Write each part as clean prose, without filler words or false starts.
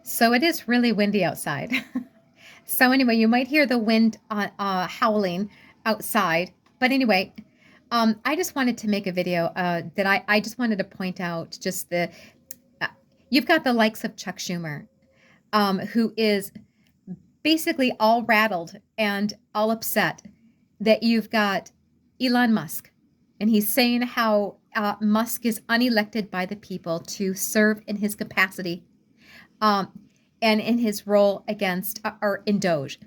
So it is really windy outside. So anyway, you might hear the wind howling outside. But anyway, I just wanted to make a video that I just wanted to point out just uh, you've got the likes of Chuck Schumer, who is basically all rattled and all upset that you've got Elon Musk, and he's saying how Musk is unelected by the people to serve in his capacity um, and in his role against or in Doge,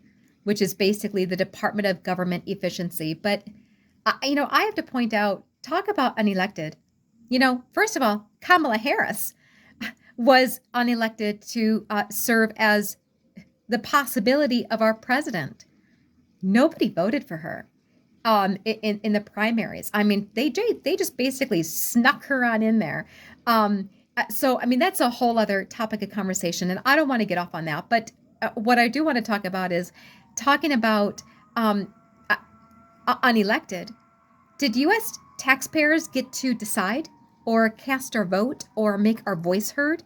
which is basically the Department of Government Efficiency. But I have to point out, talk about unelected. First of all, Kamala Harris was unelected to serve as the possibility of our president. Nobody voted for her in the primaries. I mean, they just basically snuck her on in there. So I mean, that's a whole other topic of conversation, and I don't want to get off on that. But what I do want to talk about is talking about uh, unelected. Did U.S. taxpayers get to decide or cast our vote or make our voice heard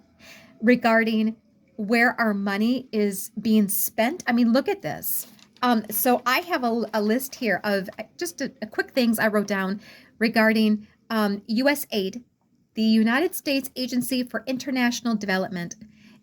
regarding where our money is being spent? I mean, look at this. So I have a list here of just a quick things I wrote down regarding USAID, the United States Agency for International Development,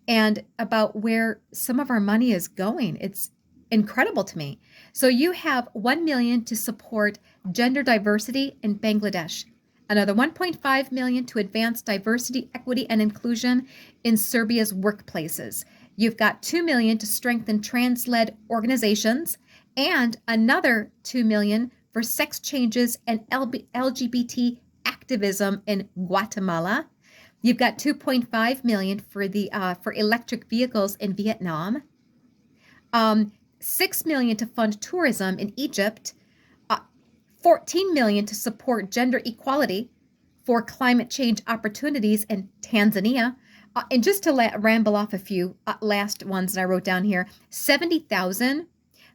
and about where some of our money is going. It's incredible to me. So you have 1 million to support gender diversity in Bangladesh, another 1.5 million to advance diversity, equity, and inclusion in Serbia's workplaces. You've got 2 million to strengthen trans-led organizations, and another 2 million for sex changes and LGBT activism in Guatemala. You've got 2.5 million for electric vehicles in Vietnam. 6 million to fund tourism in Egypt. 14 million to support gender equality for climate change opportunities in Tanzania. And just to ramble off a few last ones that I wrote down here, 70,000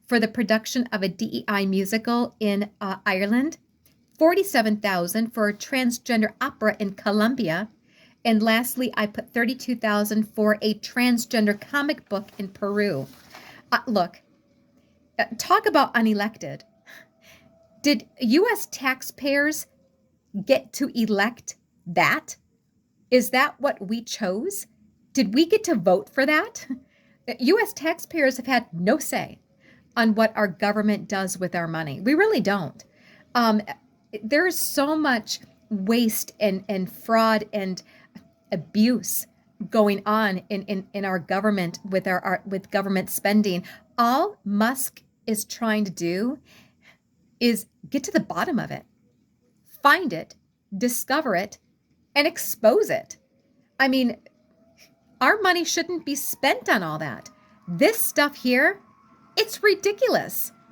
for the production of a DEI musical in Ireland, 47,000 for a transgender opera in Colombia, and lastly, I put 32,000 for a transgender comic book in Peru. Look, talk about unelected. Did U.S. taxpayers get to elect that? Is that what we chose? Did we get to vote for that? U.S. taxpayers have had no say on what our government does with our money. We really don't. Um, there's so much waste and fraud and abuse going on in our government with with government spending. All Musk is trying to do is get to the bottom of it, find it, discover it, and expose it. I mean, our money shouldn't be spent on all that. This stuff here, it's ridiculous.